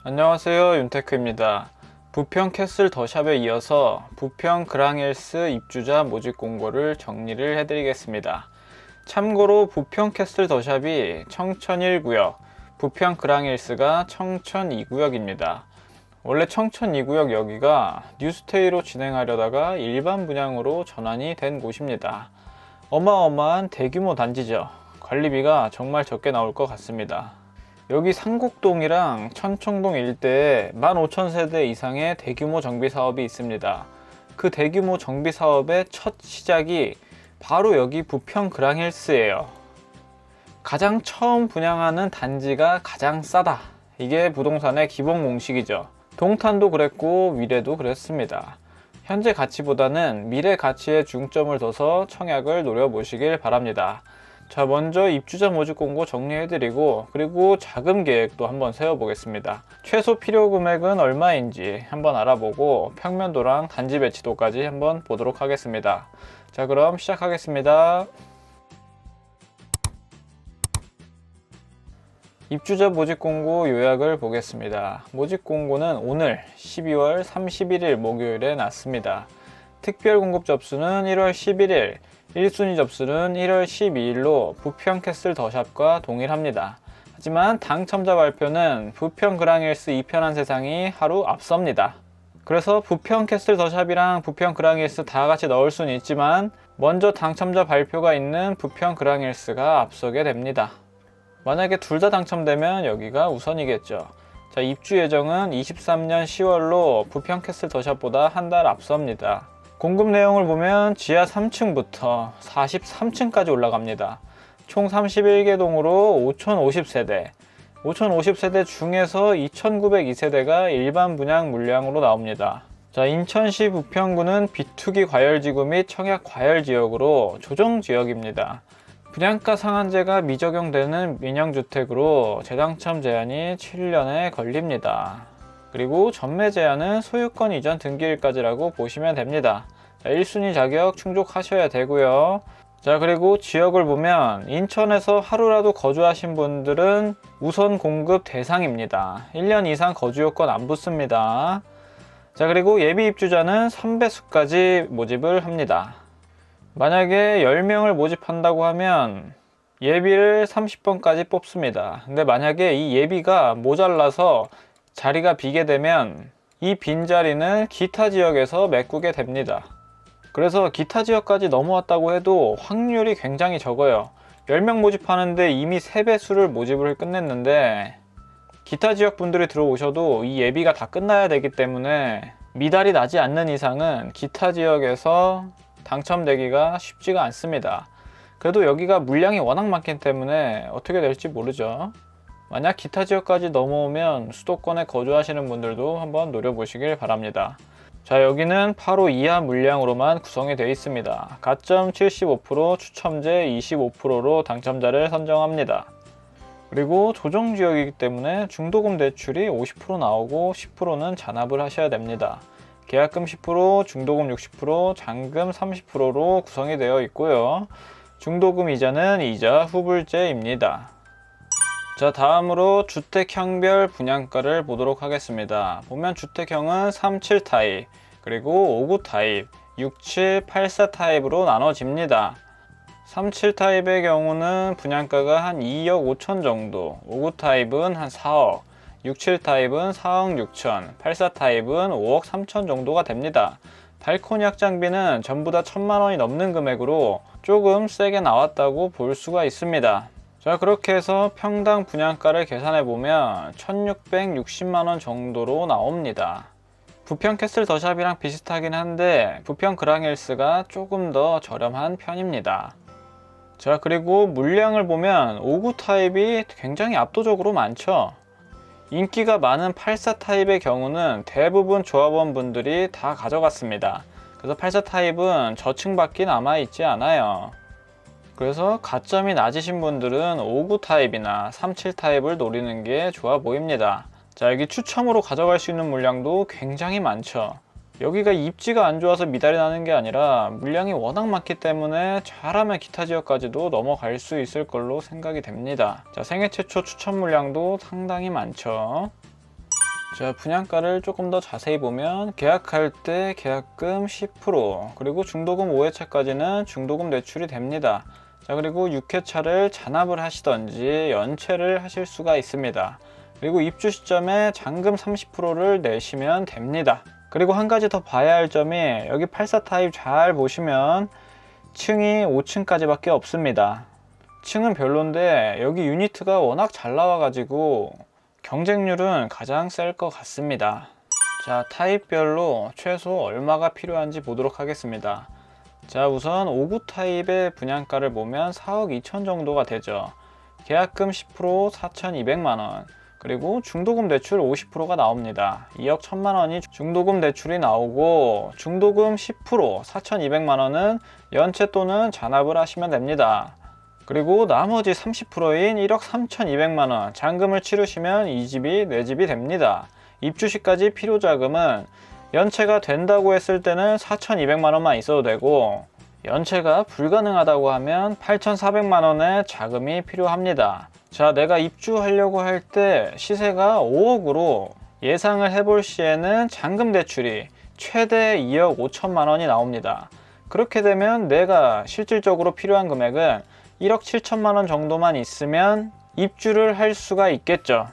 안녕하세요, 윤테크입니다. 부평 캐슬 더샵에 이어서 부평 그랑힐스 입주자 모집 공고를 정리를 해드리겠습니다. 참고로 부평 캐슬 더샵이 청천 1구역, 부평 그랑힐스가 청천 2구역입니다. 원래 청천 2구역 여기가 뉴스테이로 진행하려다가 일반 분양으로 전환이 된 곳입니다. 어마어마한 대규모 단지죠. 관리비가 정말 적게 나올 것 같습니다. 여기 상곡동이랑 천청동 일대에 15,000세대 이상의 대규모 정비 사업이 있습니다. 그 대규모 정비 사업의 첫 시작이 바로 여기 부평 그랑힐스예요. 가장 처음 분양하는 단지가 가장 싸다. 이게 부동산의 기본 공식이죠. 동탄도 그랬고 미래도 그랬습니다. 현재 가치보다는 미래 가치에 중점을 둬서 청약을 노려보시길 바랍니다. 자, 먼저 입주자 모집 공고 정리해드리고 그리고 자금 계획도 한번 세워보겠습니다. 최소 필요 금액은 얼마인지 한번 알아보고 평면도랑 단지 배치도까지 한번 보도록 하겠습니다. 자, 그럼 시작하겠습니다. 입주자 모집 공고 요약을 보겠습니다. 모집 공고는 오늘 12월 31일 목요일에 났습니다. 특별 공급 접수는 1월 11일, 1순위 접수는 1월 12일로 부평 캐슬 더샵과 동일합니다. 하지만 당첨자 발표는 부평 그랑힐스 2편한 세상이 하루 앞섭니다. 그래서 부평 캐슬 더샵이랑 부평 그랑힐스 다 같이 넣을 수는 있지만 먼저 당첨자 발표가 있는 부평 그랑힐스가 앞서게 됩니다. 만약에 둘 다 당첨되면 여기가 우선이겠죠. 자, 입주 예정은 23년 10월로 부평 캐슬 더샵보다 한 달 앞섭니다. 공급 내용을 보면 지하 3층부터 43층까지 올라갑니다. 총 31개 동으로 5,050세대, 5,050세대 중에서 2,902세대가 일반 분양 물량으로 나옵니다. 자, 인천시 부평구는 비투기 과열지구 및 청약 과열지역으로 조정지역입니다. 분양가 상한제가 미적용되는 민영주택으로 재당첨 제한이 7년에 걸립니다. 그리고 전매 제한은 소유권 이전 등기일까지라고 보시면 됩니다. 자, 1순위 자격 충족하셔야 되고요. 자, 그리고 지역을 보면 인천에서 하루라도 거주하신 분들은 우선 공급 대상입니다. 1년 이상 거주 요건 안 붙습니다. 자, 그리고 예비 입주자는 3배수까지 모집을 합니다. 만약에 10명을 모집한다고 하면 예비를 30번까지 뽑습니다. 근데 만약에 이 예비가 모자라서 자리가 비게 되면 이 빈자리는 기타 지역에서 메꾸게 됩니다. 그래서 기타 지역까지 넘어왔다고 해도 확률이 굉장히 적어요. 10명 모집하는데 이미 3배수를 모집을 끝냈는데 기타 지역 분들이 들어오셔도 이 예비가 다 끝나야 되기 때문에 미달이 나지 않는 이상은 기타 지역에서 당첨되기가 쉽지가 않습니다. 그래도 여기가 물량이 워낙 많기 때문에 어떻게 될지 모르죠. 만약 기타 지역까지 넘어오면 수도권에 거주하시는 분들도 한번 노려보시길 바랍니다. 자, 여기는 8호 이하 물량으로만 구성이 되어 있습니다. 가점 75%, 추첨제 25%로 당첨자를 선정합니다. 그리고 조정지역이기 때문에 중도금 대출이 50% 나오고 10%는 잔압을 하셔야 됩니다. 계약금 10%, 중도금 60%, 잔금 30%로 구성이 되어 있고요. 중도금 이자는 이자 후불제입니다. 자, 다음으로 주택형별 분양가를 보도록 하겠습니다. 보면 주택형은 37 타입, 그리고 59 타입, 67, 84 타입으로 나눠집니다. 37 타입의 경우는 분양가가 한 2억 5천 정도, 59 타입은 한 4억, 67 타입은 4억 6천, 84 타입은 5억 3천 정도가 됩니다. 발코니 확장비는 전부 다 1,000만 원이 넘는 금액으로 조금 세게 나왔다고 볼 수가 있습니다. 자, 그렇게 해서 평당 분양가를 계산해 보면 1,660만 원 정도로 나옵니다. 부평 캐슬 더샵이랑 비슷하긴 한데 부평 그랑힐스가 조금 더 저렴한 편입니다. 자, 그리고 물량을 보면 59 타입이 굉장히 압도적으로 많죠. 인기가 많은 84 타입의 경우는 대부분 조합원 분들이 다 가져갔습니다. 그래서 84 타입은 저층밖에 남아있지 않아요. 그래서 가점이 낮으신 분들은 59 타입이나 37 타입을 노리는 게 좋아 보입니다. 자, 여기 추첨으로 가져갈 수 있는 물량도 굉장히 많죠. 여기가 입지가 안 좋아서 미달이 나는 게 아니라 물량이 워낙 많기 때문에 잘하면 기타 지역까지도 넘어갈 수 있을 걸로 생각이 됩니다. 자, 생애 최초 추천 물량도 상당히 많죠. 자, 분양가를 조금 더 자세히 보면 계약할 때 계약금 10%, 그리고 중도금 5회차까지는 중도금 대출이 됩니다. 자, 그리고 6회차를 잔압을 하시던지 연체를 하실 수가 있습니다. 그리고 입주 시점에 잔금 30%를 내시면 됩니다. 그리고 한 가지 더 봐야 할 점이 여기 84 타입 잘 보시면 층이 5층까지 밖에 없습니다. 층은 별론데 여기 유니트가 워낙 잘 나와 가지고 경쟁률은 가장 셀 것 같습니다. 자, 타입별로 최소 얼마가 필요한지 보도록 하겠습니다. 자, 우선 59 타입의 분양가를 보면 4억 2천 정도가 되죠. 계약금 10% 4,200만원, 그리고 중도금 대출 50%가 나옵니다. 2억 1천만원이 중도금 대출이 나오고, 중도금 10% 4,200만원은 연체 또는 잔압을 하시면 됩니다. 그리고 나머지 30%인 1억 3,200만원 잔금을 치르시면 이 집이 내 집이 됩니다. 입주 시까지 필요자금은 연체가 된다고 했을 때는 4,200만원만 있어도 되고, 연체가 불가능하다고 하면 8,400만원의 자금이 필요합니다. 자, 내가 입주하려고 할 때 시세가 5억으로 예상을 해볼 시에는 잔금 대출이 최대 2억 5천만원이 나옵니다. 그렇게 되면 내가 실질적으로 필요한 금액은 1억 7천만원 정도만 있으면 입주를 할 수가 있겠죠.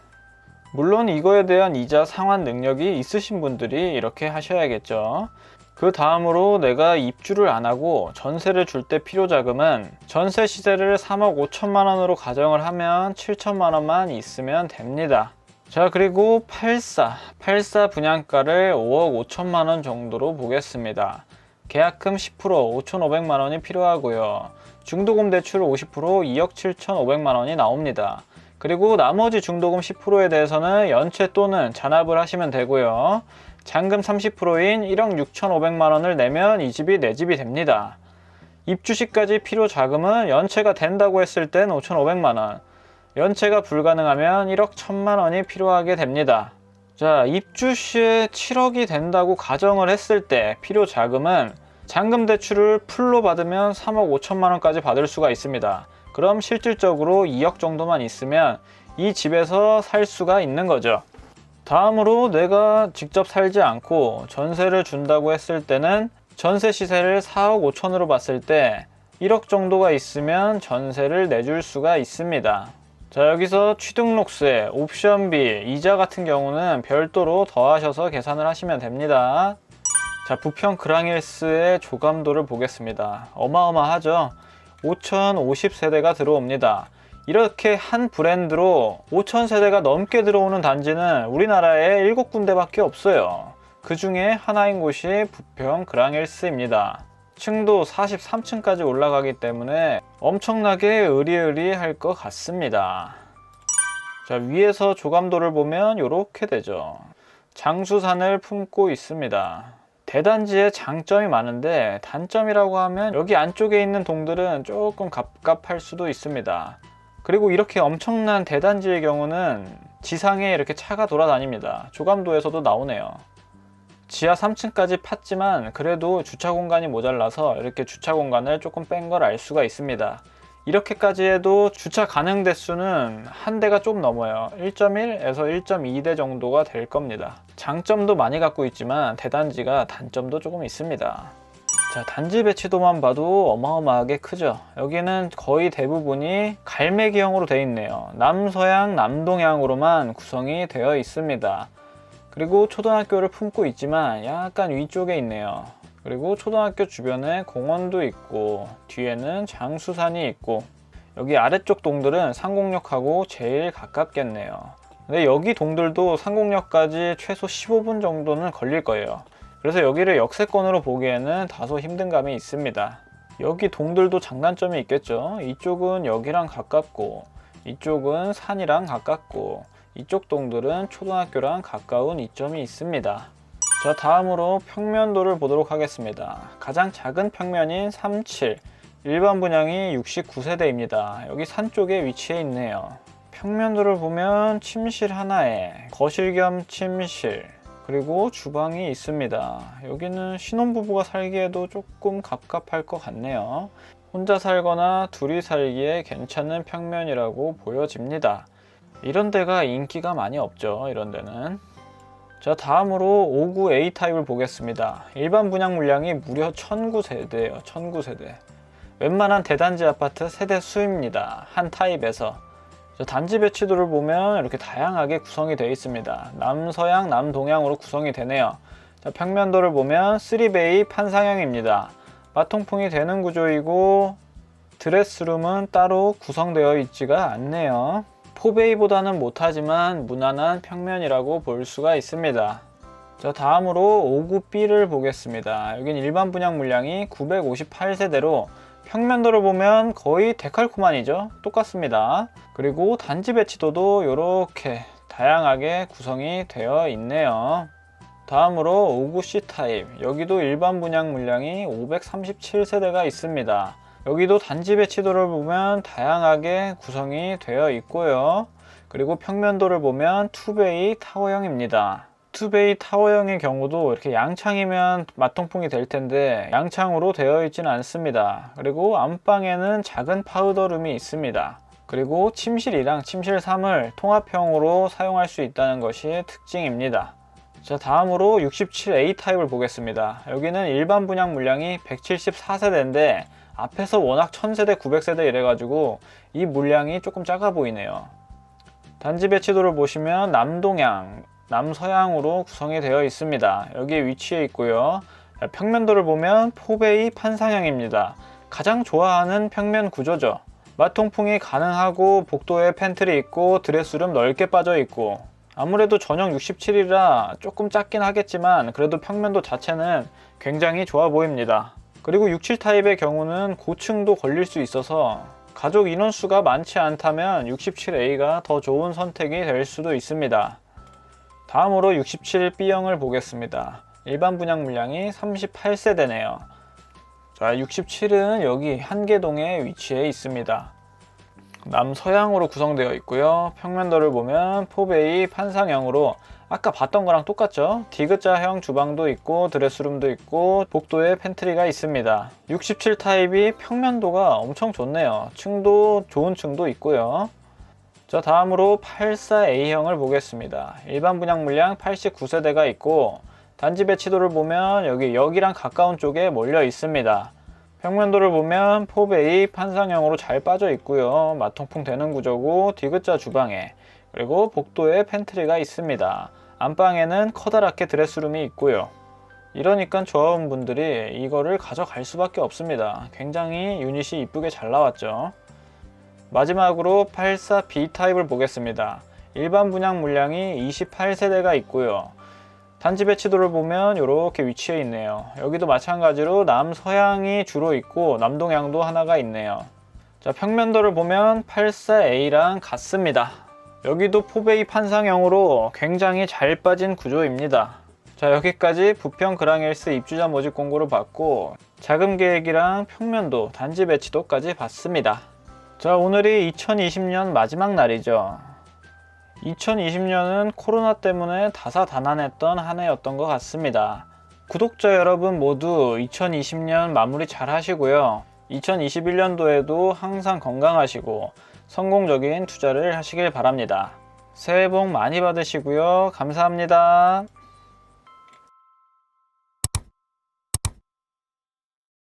물론 이거에 대한 이자 상환 능력이 있으신 분들이 이렇게 하셔야겠죠. 그 다음으로 내가 입주를 안 하고 전세를 줄 때 필요자금은 전세 시세를 3억 5천만원으로 가정을 하면 7천만원만 있으면 됩니다. 자, 그리고 84 분양가를 5억 5천만원 정도로 보겠습니다. 계약금 10% 5,500만원이 필요하고요. 중도금 대출 50% 2억 7,500만원이 나옵니다. 그리고 나머지 중도금 10%에 대해서는 연체 또는 잔압을 하시면 되고요. 잔금 30%인 1억 6,500만원을 내면 이 집이 내 집이 됩니다. 입주 시까지 필요 자금은 연체가 된다고 했을 땐 5,500만원, 연체가 불가능하면 1억 1,000만원이 필요하게 됩니다. 자, 입주 시에 7억이 된다고 가정을 했을 때 필요 자금은 잔금 대출을 풀로 받으면 3억 5천만원까지 받을 수가 있습니다. 그럼 실질적으로 2억 정도만 있으면 이 집에서 살 수가 있는 거죠. 다음으로 내가 직접 살지 않고 전세를 준다고 했을 때는 전세 시세를 4억 5천으로 봤을 때 1억 정도가 있으면 전세를 내줄 수가 있습니다. 자, 여기서 취등록세, 옵션비, 이자 같은 경우는 별도로 더하셔서 계산을 하시면 됩니다. 자, 부평 그랑힐스의 조감도를 보겠습니다. 어마어마하죠? 5,050세대가 들어옵니다. 이렇게 한 브랜드로 5,000세대가 넘게 들어오는 단지는 우리나라에 7군데밖에 없어요. 그 중에 하나인 곳이 부평 그랑힐스입니다. 층도 43층까지 올라가기 때문에 엄청나게 의리의리할 것 같습니다. 자, 위에서 조감도를 보면 이렇게 되죠. 장수산을 품고 있습니다. 대단지에 장점이 많은데 단점이라고 하면 여기 안쪽에 있는 동들은 조금 갑갑할 수도 있습니다. 그리고 이렇게 엄청난 대단지의 경우는 지상에 이렇게 차가 돌아다닙니다. 조감도에서도 나오네요. 지하 3층까지 팠지만 그래도 주차 공간이 모자라서 이렇게 주차 공간을 조금 뺀 걸 알 수가 있습니다. 이렇게까지 해도 주차 가능 대수는 한 대가 좀 넘어요. 1.1에서 1.2대 정도가 될 겁니다. 장점도 많이 갖고 있지만 대단지가 단점도 조금 있습니다. 자, 단지 배치도만 봐도 어마어마하게 크죠. 여기는 거의 대부분이 갈매기형으로 되어 있네요. 남서양, 남동향으로만 구성이 되어 있습니다. 그리고 초등학교를 품고 있지만 약간 위쪽에 있네요. 그리고 초등학교 주변에 공원도 있고 뒤에는 장수산이 있고 여기 아래쪽 동들은 상공역하고 제일 가깝겠네요. 근데 여기 동들도 상공역까지 최소 15분 정도는 걸릴 거예요. 그래서 여기를 역세권으로 보기에는 다소 힘든 감이 있습니다. 여기 동들도 장단점이 있겠죠. 이쪽은 여기랑 가깝고 이쪽은 산이랑 가깝고 이쪽 동들은 초등학교랑 가까운 이점이 있습니다. 자, 다음으로 평면도를 보도록 하겠습니다. 가장 작은 평면인 37, 일반 분양이 69세대입니다. 여기 산 쪽에 위치해 있네요. 평면도를 보면 침실 하나에 거실 겸 침실, 그리고 주방이 있습니다. 여기는 신혼부부가 살기에도 조금 갑갑할 것 같네요. 혼자 살거나 둘이 살기에 괜찮은 평면이라고 보여집니다. 이런 데가 인기가 많이 없죠. 이런 데는. 자, 다음으로 59 A타입을 보겠습니다. 일반 분양 물량이 무려 1009세대예요. 1009세대. 웬만한 대단지 아파트 세대 수입니다. 한 타입에서. 자, 단지 배치도를 보면 이렇게 다양하게 구성이 되어 있습니다. 남서양, 남동양으로 구성이 되네요. 자, 평면도를 보면 3베이 판상형입니다. 마통풍이 되는 구조이고 드레스룸은 따로 구성되어 있지가 않네요. 4베이보다는 못하지만 무난한 평면이라고 볼 수가 있습니다. 자, 다음으로 59B를 보겠습니다. 여긴 일반 분양 물량이 958세대로 평면도를 보면 거의 데칼코마니죠. 똑같습니다. 그리고 단지 배치도도 이렇게 다양하게 구성이 되어 있네요. 다음으로 59C 타입. 여기도 일반 분양 물량이 537세대가 있습니다. 여기도 단지 배치도를 보면 다양하게 구성이 되어 있고요. 그리고 평면도를 보면 2베이 타워형입니다. 2베이 타워형의 경우도 이렇게 양창이면 마통풍이 될 텐데 양창으로 되어 있지는 않습니다. 그리고 안방에는 작은 파우더룸이 있습니다. 그리고 침실2랑 침실3을 통합형으로 사용할 수 있다는 것이 특징입니다. 자, 다음으로 67A 타입을 보겠습니다. 여기는 일반 분양 물량이 174세대인데 앞에서 워낙 1000세대, 900세대 이래가지고 이 물량이 조금 작아 보이네요. 단지 배치도를 보시면 남동양, 남서양으로 구성이 되어 있습니다. 여기에 위치해 있고요. 평면도를 보면 4베이 판상형입니다. 가장 좋아하는 평면 구조죠. 마통풍이 가능하고 복도에 팬트리 있고 드레스룸 넓게 빠져 있고 아무래도 전용 67이라 조금 작긴 하겠지만 그래도 평면도 자체는 굉장히 좋아 보입니다. 그리고 67 타입의 경우는 고층도 걸릴 수 있어서 가족 인원수가 많지 않다면 67A가 더 좋은 선택이 될 수도 있습니다. 다음으로 67B형을 보겠습니다. 일반 분양 물량이 38세대네요. 자, 67은 여기 한계동에 위치해 있습니다. 남서양으로 구성되어 있고요. 평면도를 보면 4베이 판상형으로 아까 봤던 거랑 똑같죠? D자형 주방도 있고 드레스룸도 있고 복도에 팬트리가 있습니다. 67 타입이 평면도가 엄청 좋네요. 층도 좋은 층도 있고요. 자, 다음으로 84A형을 보겠습니다. 일반 분양 물량 89세대가 있고 단지 배치도를 보면 여기랑 가까운 쪽에 몰려 있습니다. 평면도를 보면 4베이 판상형으로 잘 빠져 있고요. 마통풍 되는 구조고 D자 주방에 그리고 복도에 팬트리가 있습니다. 안방에는 커다랗게 드레스룸이 있고요. 이러니까 조합원분들이 이거를 가져갈 수밖에 없습니다. 굉장히 유닛이 이쁘게 잘 나왔죠. 마지막으로 84B 타입을 보겠습니다. 일반 분양 물량이 28세대가 있고요. 단지 배치도를 보면 이렇게 위치해 있네요. 여기도 마찬가지로 남서양이 주로 있고 남동양도 하나가 있네요. 자, 평면도를 보면 84A랑 같습니다. 여기도 4베이 판상형으로 굉장히 잘 빠진 구조입니다. 자, 여기까지 부평 그랑힐스 입주자 모집 공고를 받고 자금 계획이랑 평면도, 단지 배치도까지 봤습니다. 자, 오늘이 2020년 마지막 날이죠. 2020년은 코로나 때문에 다사다난했던 한 해였던 것 같습니다. 구독자 여러분 모두 2020년 마무리 잘 하시고요. 2021년도에도 항상 건강하시고 성공적인 투자를 하시길 바랍니다. 새해 복 많이 받으시고요. 감사합니다.